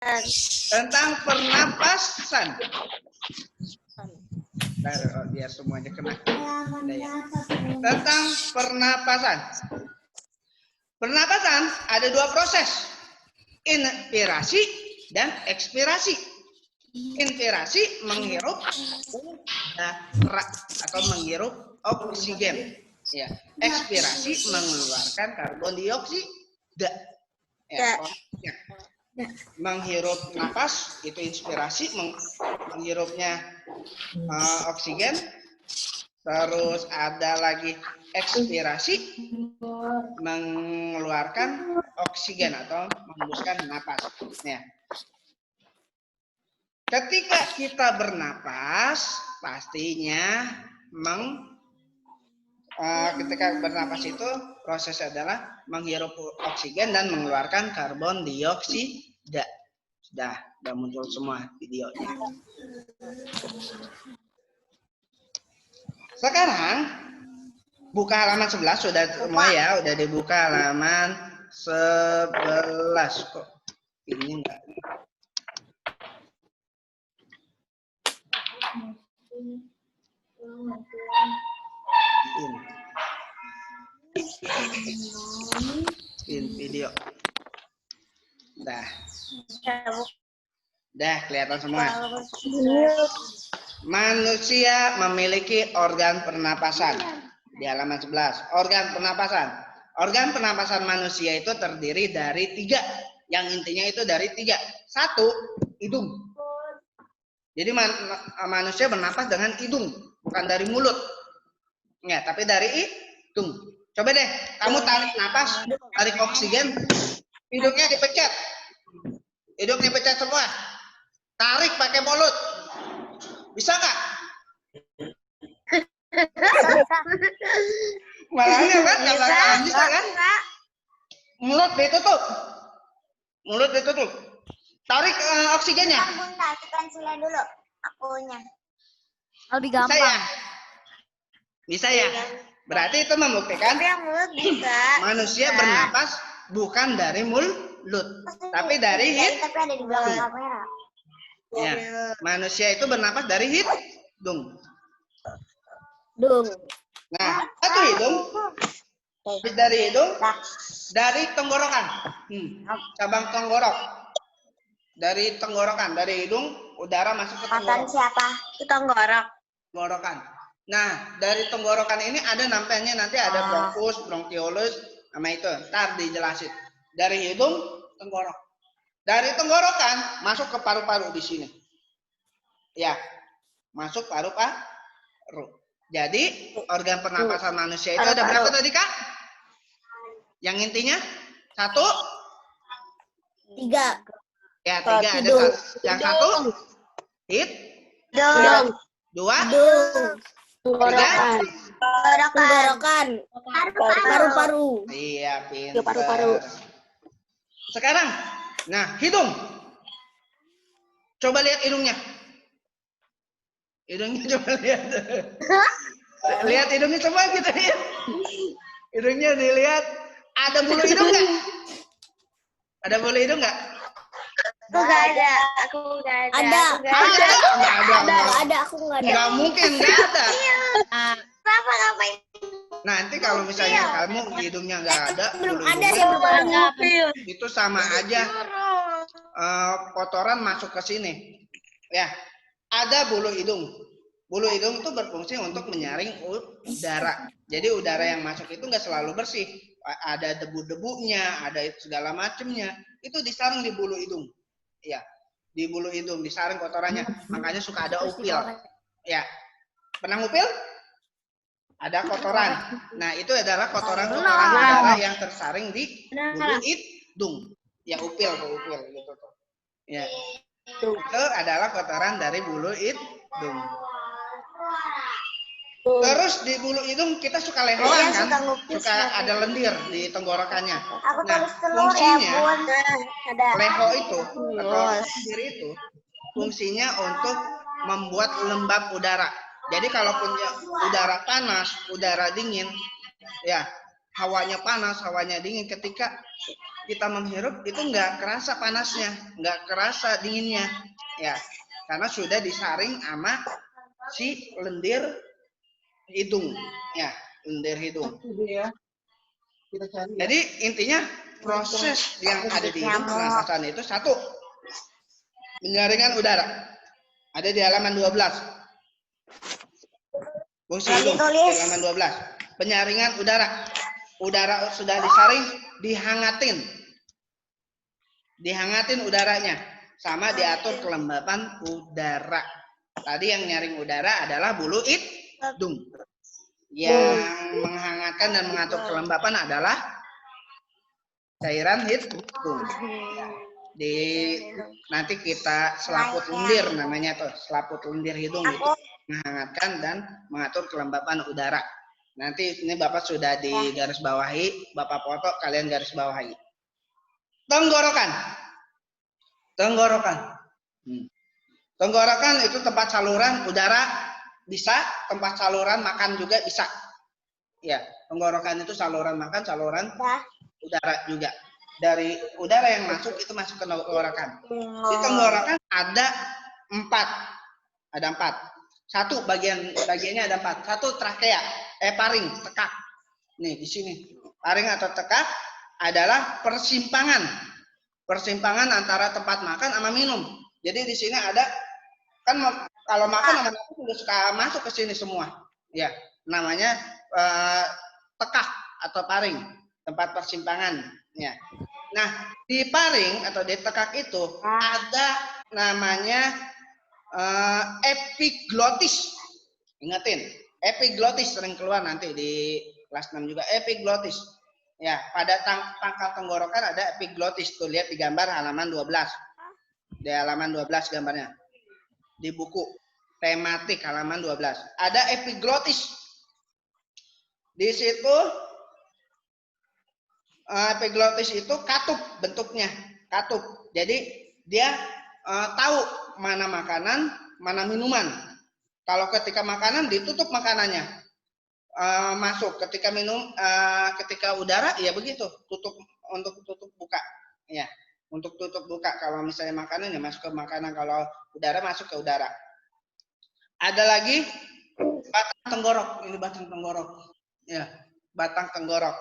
Tentang pernapasan. Biar semuanya kena. Tentang pernapasan. Pernapasan ada dua proses. Inspirasi dan ekspirasi. Inspirasi menghirup udara atau menghirup oksigen. Ya, ekspirasi mengeluarkan karbon dioksida. Ya, menghirup napas itu inspirasi, menghirupnya oksigen. Terus ada lagi ekspirasi, mengeluarkan oksigen atau menghembuskan napas. Ya. Ketika kita bernapas, pastinya ketika bernapas itu proses adalah menghirup oksigen dan mengeluarkan karbon dioksida. Sudah muncul semua videonya. Sekarang buka halaman 11 sudah semua ya, udah dibuka halaman 11 kok. Ini enggak. In video. Dah kelihatan semua. Manusia memiliki organ pernapasan. Di halaman 11. Organ pernapasan. Organ pernapasan manusia itu terdiri dari 3. Yang intinya itu dari 3. 1, hidung. Jadi manusia bernapas dengan hidung, bukan dari mulut. Ya, tapi dari hidung. Coba deh, kamu tarik napas, tarik oksigen, hidungnya dipecat. Hidung dipecat semua. Tarik pakai mulut. Bisa nggak? Malahnya kan? Bisa kan? Mulut ditutup. Mulut ditutup. Tarik oksigennya. Bentar, pensilnya dulu. Akunya. Lebih gampang. Bisa ya? Bisa ya? Berarti itu membuktikan manusia bernapas bukan dari mulut, tapi dari hidung. Tapi ada di belakang kamera. Ya, manusia itu bernapas dari hidung. Nah, satu hidung. Habis dari hidung, dari tenggorokan. Cabang tenggorok. Dari tenggorokan, dari hidung, udara masuk ke tenggorok. Siapa? Itu tenggorok. Tenggorokan. Nah, dari tenggorokan ini ada namanya nanti ada bronkus, bronkiolus, nama itu. Ntar dijelasin. Dari hidung, tenggorok. Dari tenggorokan masuk ke paru-paru di sini. Ya, masuk paru-paru. Jadi organ pernapasan manusia itu ada berapa tadi Kak? Yang intinya 1, 3. Ya 3 ada yang 1 Hidung. 2 Tenggorokan. 3 Tenggorokan. Paru-paru. Iya pintar. Sekarang, nah hidung. Coba lihat hidungnya. Hidungnya coba lihat. Lihat hidungnya coba kita lihat. Hidungnya dilihat. Ada bulu hidung nggak? Ada bulu hidung nggak? Aku nggak ada. Aku nggak ada. Ada. Ada. Aku nggak ada. Nggak mungkin nggak ada. Kenapa ngapain? Nanti kalau misalnya kamu hidungnya nggak ada, Belum bulu ada hidungnya, sih, belum ada. itu sama aja kotoran masuk ke sini. Ya, ada bulu hidung. Bulu hidung itu berfungsi untuk menyaring udara. Jadi udara yang masuk itu nggak selalu bersih. Ada debu-debunya, ada segala macamnya. Itu disaring di bulu hidung. Ya, di bulu hidung disaring kotorannya. Makanya suka ada upil. Ya, pernah upil? Ada kotoran. Nah, itu adalah kotoran-kotoran udara yang tersaring di bulu hidung. Yang upil gitu tuh. Ya. Itu adalah kotoran dari bulu hidung. Terus di bulu hidung kita suka lehoan kan? Suka ada lendir di tenggorokannya. Nah, fungsinya leho itu atau lendir itu fungsinya untuk membuat lembab udara. Jadi kalau punya udara panas, udara dingin, ya hawanya panas, hawanya dingin, ketika kita menghirup itu nggak kerasa panasnya, nggak kerasa dinginnya, ya, karena sudah disaring sama si lendir hidung, ya, lendir hidung. Jadi intinya proses yang ada di hidung pernapasan itu satu, penyaringan udara. Ada di halaman 12. Fungsi hidung di halaman 12. Penyaringan udara. Udara sudah disaring, dihangatin. Dihangatin udaranya. Sama diatur kelembapan udara. Tadi yang nyaring udara adalah bulu hidung. Yang menghangatkan dan mengatur kelembapan adalah cairan hidung. Nanti kita selaput lendir namanya tuh, selaput lendir hidung itu menghangatkan dan mengatur kelembapan udara. Nanti ini Bapak sudah di garis bawahi, Bapak foto, kalian garis bawahi. Tenggorokan. Tenggorokan. Tenggorokan itu tempat saluran udara bisa, tempat saluran makan juga bisa. Ya, tenggorokan itu saluran makan, saluran udara juga. Dari udara yang masuk itu masuk ke tenggorokan. Di tenggorokan ada 4. Ada 4. Satu bagiannya ada 4. Satu trakea, paring, tekak. Nih di sini. Paring atau tekak adalah persimpangan. Persimpangan antara tempat makan sama minum. Jadi di sini ada, kan kalau makan sama minum sudah suka masuk ke sini semua. Ya, namanya tekak atau paring, tempat persimpangan. Ya. Nah, di paring atau di tekak itu ada namanya epiglotis. Ingatin, epiglotis sering keluar nanti di kelas 6 juga, epiglotis. Ya, pada pangkal tenggorokan ada epiglotis. Tuh lihat di gambar halaman 12. Di halaman 12 gambarnya. Di buku tematik halaman 12. Ada epiglotis. Di situ epiglotis itu katup bentuknya, katup. Jadi dia tahu mana makanan, mana minuman. Kalau ketika makanan ditutup makanannya, masuk. Ketika minum, ketika udara, ya begitu, tutup untuk tutup buka, ya, untuk tutup buka. Kalau misalnya makanan ya masuk ke makanan, kalau udara masuk ke udara. Ada lagi batang tenggorok, ini batang tenggorok, ya, batang tenggorok.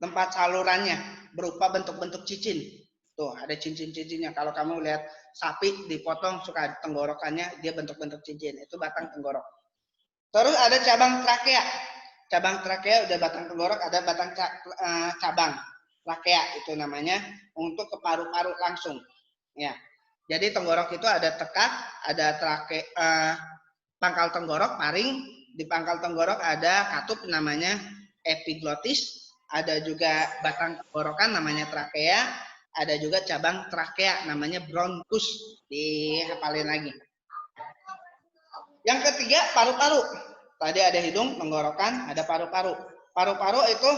Tempat salurannya berupa bentuk-bentuk cicin. Tuh, ada cincin-cincinnya. Kalau kamu lihat sapi dipotong suka tenggorokannya, dia bentuk-bentuk cincin. Itu batang tenggorok. Terus ada cabang trakea. Cabang trakea udah batang tenggorok, ada batang cabang trakea itu namanya, untuk ke paru-paru langsung. Ya. Jadi tenggorok itu ada tekak, ada trakea, pangkal tenggorok, paring. Di pangkal tenggorok ada katup namanya epiglotis. Ada juga batang tenggorokan namanya trakea, ada juga cabang trakea namanya bronkus. Dihafalin lagi. Yang ketiga paru-paru. Tadi ada hidung, tenggorokan, ada paru-paru. Paru-paru itu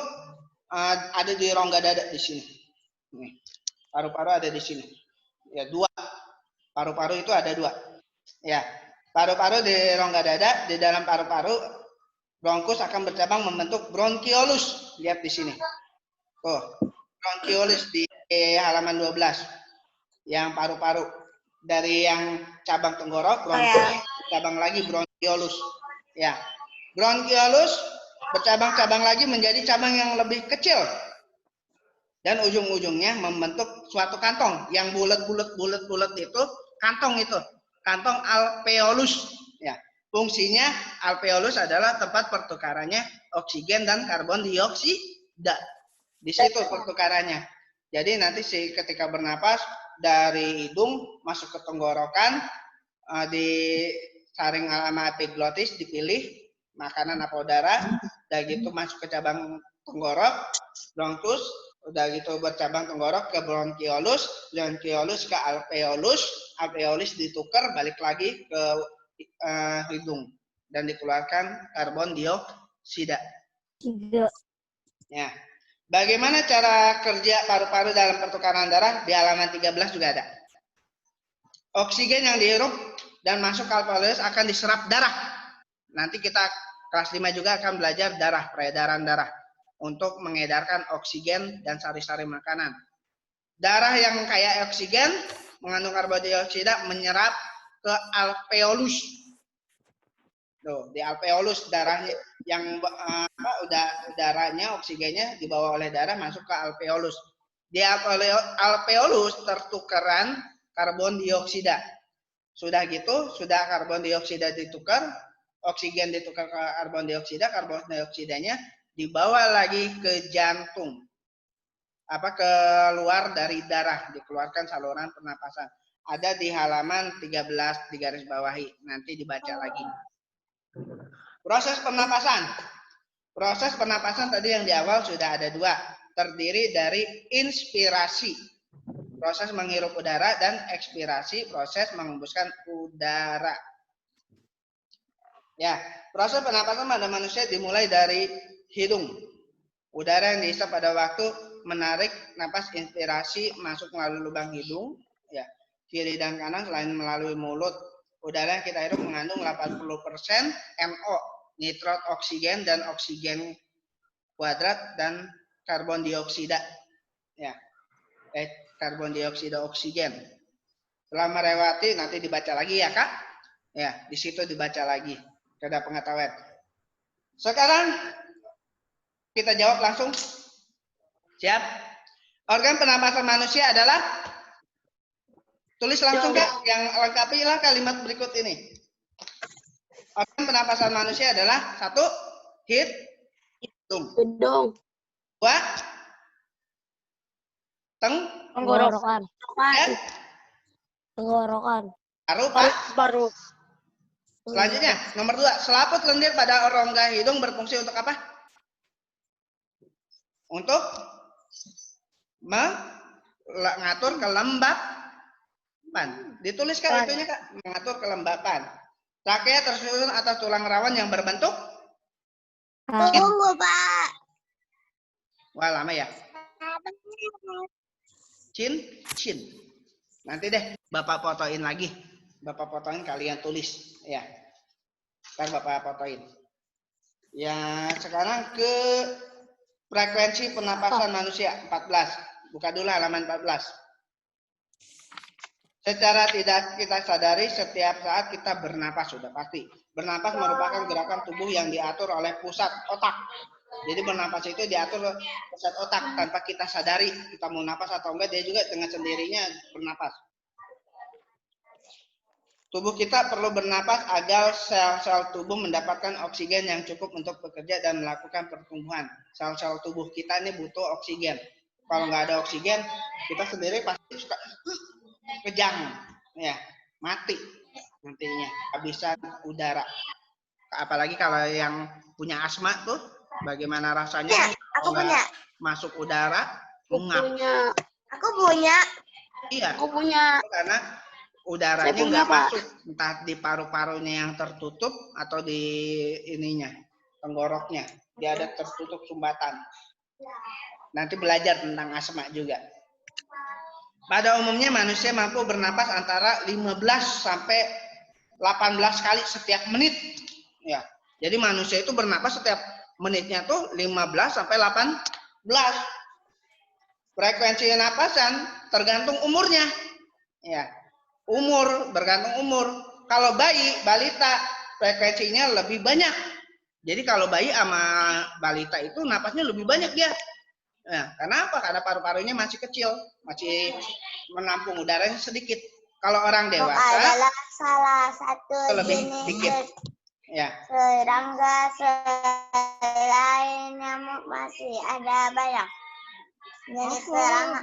ada di rongga dada di sini. Nih, paru-paru ada di sini. Ya, 2. Paru-paru itu ada 2. Ya, paru-paru di rongga dada, di dalam paru-paru bronkus akan bercabang membentuk bronkiolus. Lihat di sini. Tuh, bronkiolus di halaman 12. Yang paru-paru. Dari yang cabang tenggorok, bronkus, cabang lagi bronkiolus. Ya. Bronkiolus bercabang-cabang lagi menjadi cabang yang lebih kecil. Dan ujung-ujungnya membentuk suatu kantong. Yang bulat-bulat itu, kantong itu. Kantong alveolus. Ya. Fungsinya alveolus adalah tempat pertukarannya oksigen dan karbon dioksida. Di situ pertukarannya. Jadi nanti ketika bernapas dari hidung masuk ke tenggorokan, disaring sama epiglotis, dipilih makanan apa udara, udah gitu masuk ke cabang tenggorok, bronkus, udah gitu bercabang tenggorok ke bronkiolus, bronkiolus ke alveolus, alveolus ditukar balik lagi ke hidung dan dikeluarkan karbon dioksida. Ya. Bagaimana cara kerja paru-paru dalam pertukaran darah? Di halaman 13 juga ada. Oksigen yang dihirup dan masuk ke alveolus akan diserap darah. Nanti kita kelas 5 juga akan belajar darah, peredaran darah untuk mengedarkan oksigen dan sari-sari makanan. Darah yang kaya oksigen mengandung karbon dioksida menyerap ke alveolus. Tuh, di alveolus darahnya yang udaranya oksigennya dibawa oleh darah masuk ke alveolus. Di alveolus tertukaran karbon dioksida. Sudah gitu, sudah karbon dioksida ditukar, oksigen ditukar ke karbon dioksidanya dibawa lagi ke jantung. Keluar dari darah, dikeluarkan saluran pernapasan. Ada di halaman 13 di garis bawahi, nanti dibaca lagi. Proses pernapasan. Proses pernapasan tadi yang di awal sudah ada 2, terdiri dari inspirasi, proses menghirup udara, dan ekspirasi, proses mengembuskan udara. Ya, proses pernapasan pada manusia dimulai dari hidung. Udara yang dihisap pada waktu menarik napas inspirasi masuk melalui lubang hidung, ya. Kiri dan kanan selain melalui mulut. Udara yang kita hirup mengandung 80% NO, nitrat oksigen dan oksigen kuadrat dan karbon dioksida. Ya. Karbon dioksida oksigen. Setelah melewati nanti dibaca lagi ya, Kak. Ya, di situ dibaca lagi. Ada pengetahuan. Sekarang kita jawab langsung. Siap? Organ pernapasan manusia adalah, tulis langsung Kak, yang lengkapilah kalimat berikut ini. Organ pernapasan manusia adalah 1, hidung. 2, tenggorokan. Tenggorokan. Paru. Selanjutnya, nomor 2, selaput lendir pada rongga hidung berfungsi untuk apa? Untuk mengatur kelembapan. Dituliskan itunya Kak, mengatur kelembapan. Trakea tersusun atas tulang rawan yang berbentuk. Tunggu, Pak. Wah, lama ya. Chin. Nanti deh Bapak fotoin lagi. Bapak fotoin, kalian tulis ya. Ntar Bapak fotoin. Ya, sekarang ke frekuensi pernapasan manusia 14. Buka dulu halaman 14. Secara tidak kita sadari setiap saat kita bernapas, sudah pasti. Bernapas merupakan gerakan tubuh yang diatur oleh pusat otak. Jadi bernapas itu diatur pusat otak tanpa kita sadari kita mau napas atau enggak, dia juga dengan sendirinya bernapas. Tubuh kita perlu bernapas agar sel-sel tubuh mendapatkan oksigen yang cukup untuk bekerja dan melakukan pertumbuhan. Sel-sel tubuh kita ini butuh oksigen. Kalau nggak ada oksigen, kita sendiri pasti suka kejang, ya, mati nantinya, kehabisan udara. Apalagi kalau yang punya asma tuh, bagaimana rasanya? Ya, aku punya. Masuk udara, ngap. Aku punya. Iya. Aku punya. Karena udaranya nggak masuk, entah di paru-parunya yang tertutup atau di ininya, tenggoroknya, dia ada tertutup sumbatan. Nanti belajar tentang asma juga. Pada umumnya manusia mampu bernapas antara 15 sampai 18 kali setiap menit. Ya. Jadi manusia itu bernapas setiap menitnya tuh 15 sampai 18. Frekuensi napasan tergantung umurnya. Ya. Bergantung umur. Kalau balita frekuensinya lebih banyak. Jadi kalau bayi sama balita itu napasnya lebih banyak dia. Nah, kenapa? Karena paru-parunya masih kecil, masih menampung udaranya sedikit. Kalau orang dewasa adalah salah satu lebih jenis dikit. Ya. serangga, selain nyamuk masih ada banyak jenis serangga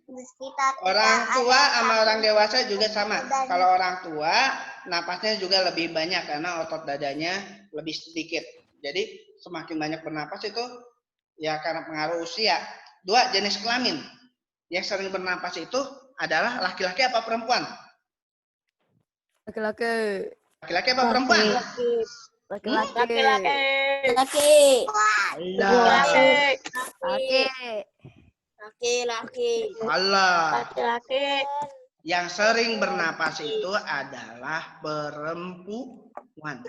di sekitar kita. Orang tua sama orang dewasa juga sama. Kalau orang tua napasnya juga lebih banyak karena otot dadanya lebih sedikit. Jadi semakin banyak bernapas itu ya karena pengaruh usia. 2, jenis kelamin. Yang sering bernapas itu adalah laki-laki apa perempuan? Laki-laki. Laki-laki apa perempuan? Laki-laki. Allah. Yang sering bernapas itu adalah perempuan.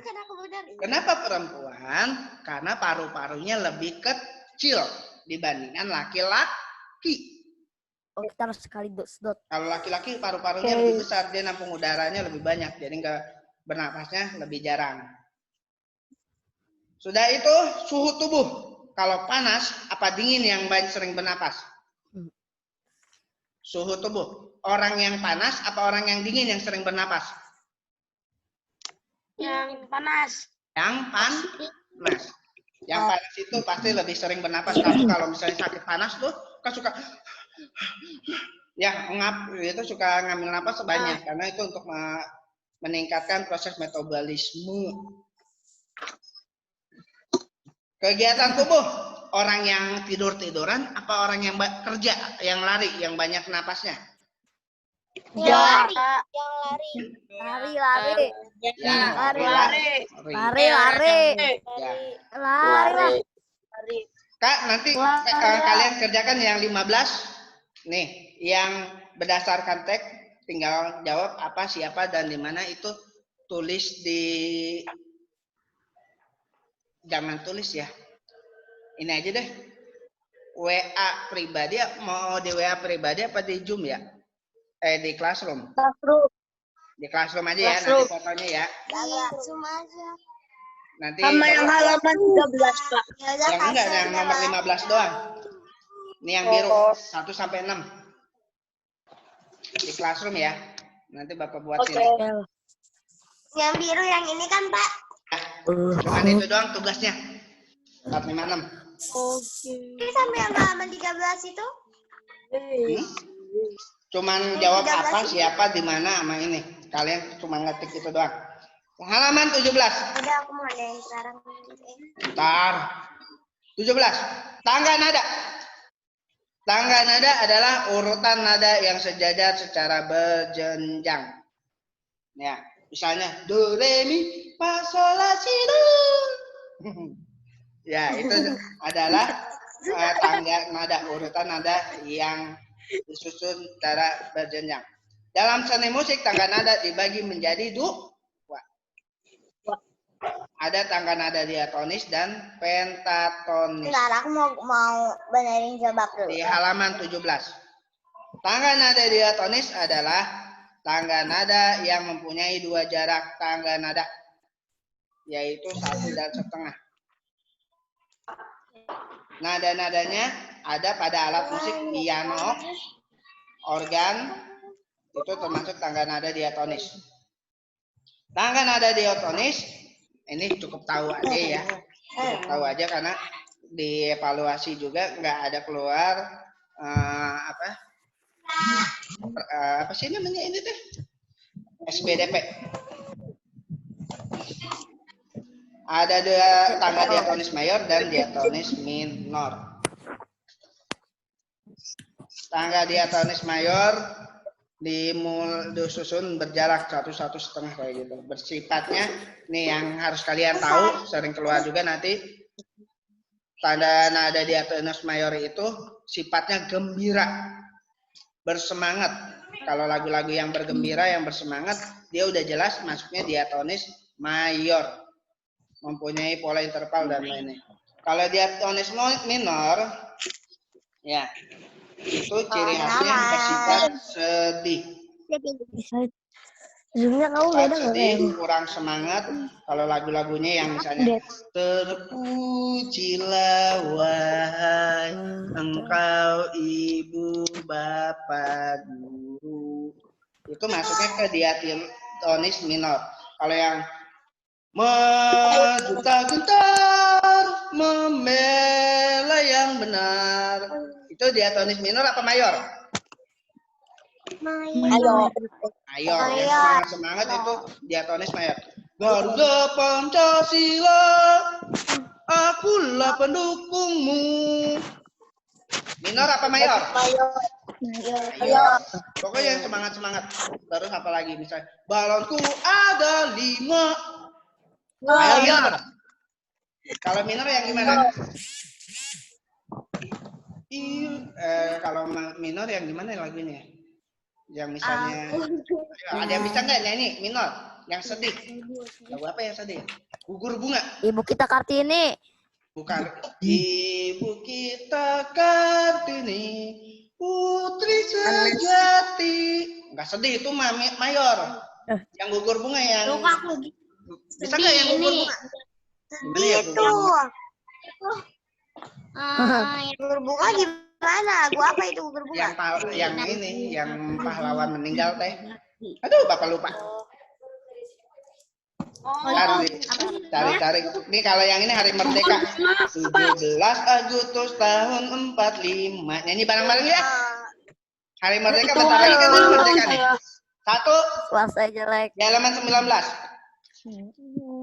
Kenapa perempuan? Karena paru-parunya lebih kecil dibandingkan laki-laki. kita harus sekali dot. Kalau laki-laki paru-parunya lebih besar, dia nampung udaranya lebih banyak, jadi nggak bernapasnya lebih jarang. Sudah itu suhu tubuh. Kalau panas apa dingin yang sering bernapas? Suhu tubuh. Orang yang panas apa orang yang dingin yang sering bernapas? Yang panas. Yang panas. Yang panas itu pasti lebih sering bernapas. Kamu kalau misalnya sakit panas tuh kan suka ya itu suka ngambil napas sebanyak karena itu untuk meningkatkan proses metabolisme. Kegiatan tubuh, orang yang tiduran apa orang yang kerja, yang lari, yang banyak napasnya? Yang Lari. Kak, nanti kalian kerjakan yang 15. Nih, yang berdasarkan teks tinggal jawab apa, siapa, dan di mana itu tulis di jangan tulis ya. Ini aja deh. WA pribadi, mau di WA pribadi apa di Zoom ya? Di Classroom. Di Classroom aja ya, nanti fotonya ya. Zoom aja. Nanti Sama yang halaman 13, Pak. yang enggak, yang nomor 15 doang. Ini yang biru 1 sampai 6. Di Classroom ya. Nanti Bapak buat sini. Yang biru yang ini kan, Pak? Cuman itu doang tugasnya. 456. Ini sampai yang halaman 13 itu? Cuman jawab apa, siapa, di mana, sama ini. Kalian cuma ngetik itu doang. Halaman 17. Udah, aku mau ada yang sekarang. Bentar. 17. Tangga nada. Tangga nada adalah urutan nada yang sejajar secara berjenjang. Ya, misalnya do re mi fa sol la si do. Ya, itu adalah tangga nada, urutan nada yang disusun secara berjenjang. Dalam seni musik, tangga nada dibagi menjadi dua. Ada tangga nada diatonis dan pentatonis. Bentar, aku mau benerin jilbab dulu. Di halaman 17. Tangga nada diatonis adalah tangga nada yang mempunyai dua jarak tangga nada, yaitu 1 dan setengah. Nada-nadanya ada pada alat musik piano, organ, itu termasuk tangga nada diatonis. Tangga nada diatonis ini cukup tahu aja ya, cukup tahu aja karena dievaluasi juga nggak ada keluar apa sih namanya ini teh SBDP. Ada dua tangga diatonis mayor dan diatonis minor. Tangga diatonis mayor disusun berjarak 1,5 kayak gitu. Bersifatnya nih yang harus kalian tahu, sering keluar juga nanti. Tanda nada diatonis mayor itu sifatnya gembira, bersemangat. Kalau lagu-lagu yang bergembira, yang bersemangat, dia udah jelas masuknya diatonis mayor, mempunyai pola interval dan lainnya. Kalau diatonis minor, ya itu ciri khasnya bersifat sedih. Zoomnya kamu beda nggak? Sedih, kurang semangat. Kalau lagu-lagunya yang misalnya terpujilah wahai engkau ibu bapak guru, itu masuknya ke diatonis minor. Kalau yang menggenta-gentar membela yang benar, itu diatonis minor apa mayor? Mayor. Mayor. Yang semangat itu diatonis mayor. Garuda Pancasila, akulah pendukungmu. Minor apa mayor? Mayor. Pokoknya yang semangat-semangat. Terus apa lagi misalnya? Balonku ada 5. Mayor minor. Kalau minor yang gimana? Kalau minor yang gimana lagunya? Yang misalnya ada yang bisa nggak nyanyi minor yang sedih? Lagu apa yang sedih? Gugur bunga. Ibu kita Kartini. Bukan. Ibu kita Kartini Putri sejati. Enggak sedih itu mayor. Yang gugur bunga yang bisa nggak yang gugur bunga? Gimana ya, Itu. Gugur bunga gimana? Gua apa itu gugur bunga? yang ini yang pahlawan meninggal teh. Aduh, Bapak lupa. Cari. Nih kalau yang ini Hari Merdeka. 17 Agustus tahun 45. Nyanyi bareng-bareng ya. Hari Merdeka bentar lagi kan Hari Merdeka nih. 1 Suasa jelek. di halaman 19.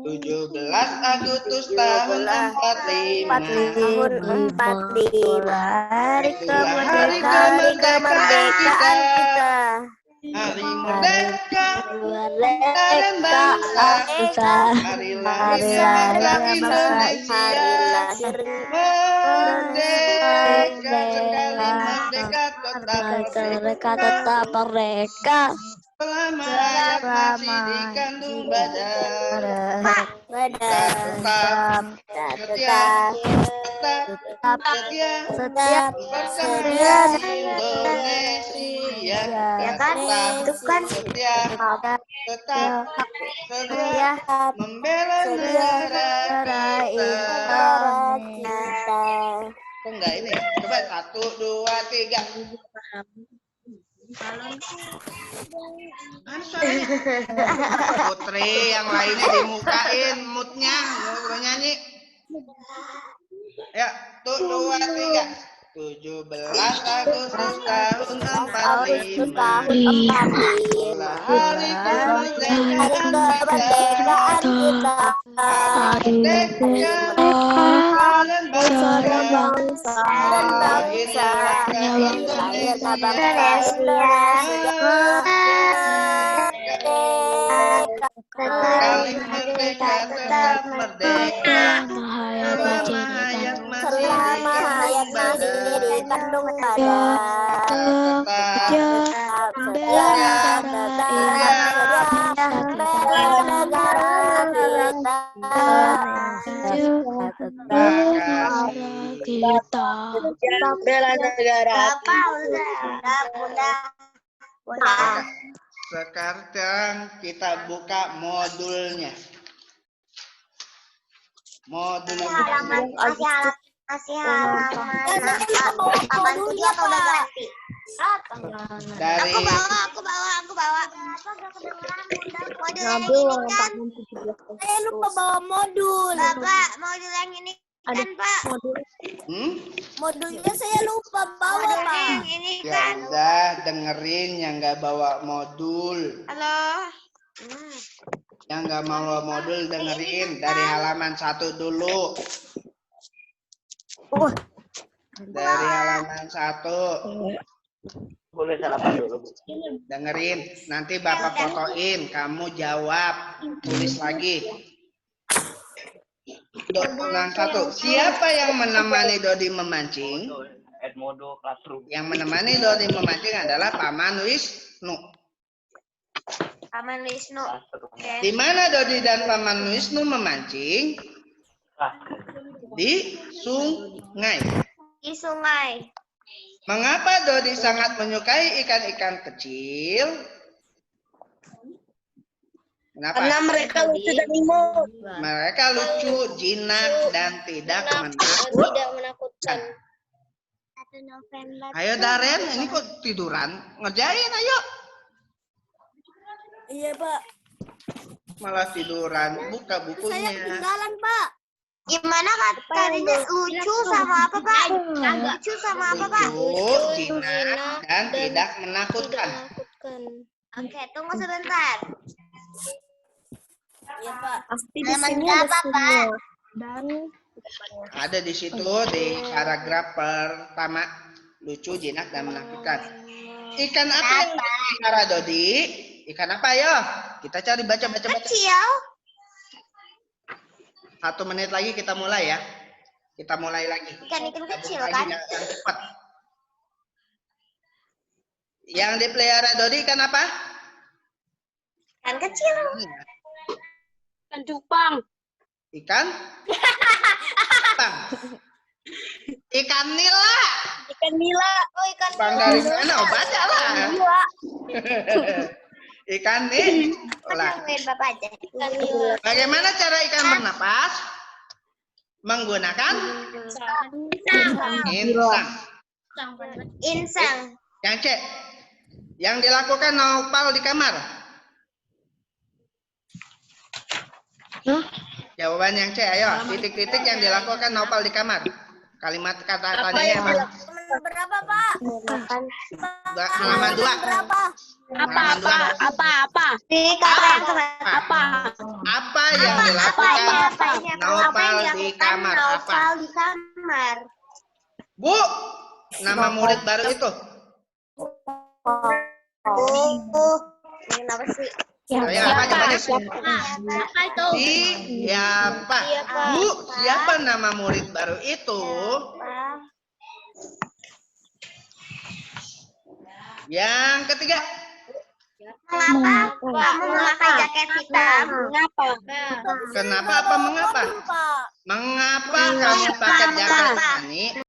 17 Agustus tahun 45. Tahun 45. Hari Hari kemerdekaan kita. Hari merdeka Merdeka bangsa. Hari lahirnya bangsa Indonesia. Merdeka sekali merdeka Mereka tetap merdeka. selama hayat masih dikandung badan. Tetap setia bersama Indonesia. Ya kan? Itu kan Setia tetap setia membela negara kita. Kok enggak ini? Coba 1, 2, 3. Mana suaranya? Putri, yang lainnya dimukain moodnya, mau nyanyi. Ya, 1, 2, 3. 17 Agustus tahun 45. Hari kemerdekaan kita. Merdeka dan bangsa. Kali merdeka tetap merdeka. Selama hayat masih Dikandung kita bela negara. Sekarang kita buka modulnya. Modulnya Masih halaman 87 atau udah ganti? dari Aku bawa. Modul yang ini kan? Saya lupa bawa modul. Bapak, modul yang ini kan, Pak? Modulnya saya lupa bawa, Modulnya Pak. yang ini ya kan? udah dengerin yang nggak bawa modul. Halo? Yang nggak mau bawa modul dengerin dari halaman 1 dulu. Dari halaman 1. Boleh sarapan dulu. Dengerin, nanti Bapak fotoin, kamu jawab, tulis lagi. Yang 1, siapa yang menemani Dodi memancing? Edmodo Classroom. Yang menemani Dodi memancing adalah Paman Wisnu. Paman Wisnu. Oke. Di mana Dodi dan Paman Wisnu memancing? Di sungai. Di sungai. Mengapa Dodi sangat menyukai ikan-ikan kecil? Kenapa? Karena mereka lucu dan imut. Mereka lucu, jinak, dan tidak menakutkan. 1 November. Ayo Daren, ini kok tiduran? Ngerjain, ayo. Iya, Pak. Malah tiduran, buka Saya bukunya. ketinggalan, Pak. Gimana katanya lucu sama apa, Pak? Lucu sama apa, Pak? Lucu, jinak, dan tidak menakutkan. Oke, tunggu sebentar. Iya, Pak. Pasti di sini ada Pak. Dan Ada di situ di paragraf pertama, lucu, jinak, dan menakutkan. Ikan apa yang dipelihara Dodi? Ikan apa yo? Kita cari baca. Kecil. 1 menit lagi kita mulai ya. Kita mulai lagi. Ikan-ikan kecil Lagi, kan? jangan cepat. Yang dipelihara Dodi ikan apa? Ikan kecil. ikan cupang. Ikan? Bang. Ikan nila. Ikan nila. Oh, ikan Bang dari mana? Oh, baca lah. Ikan nih. Lah. Bapak aja. Ikan nila. Bagaimana cara ikan bernapas? Menggunakan insang. Insang. Yang C. Yang dilakukan Naufal di kamar. Jawaban yang C, ayo. Titik-titik yang dilakukan Naufal di kamar. Kalimat kata-katanya apa? Berapa, Pak? Halaman 2. Berapa? Apa? Di kamar. Apa yang dilakukan Naufal di kamar? Apa? Naufal di kamar. Bu, nama murid baru itu. Oh, ini apa sih? Ayo, apa jawabannya? Siapa itu? Siapa? Bu, siapa nama murid baru itu? Yang ketiga. Mengapa kamu memakai jaket hitam? Mengapa? Kenapa apa mengapa? Pak. Mengapa kamu pakai jaket ini?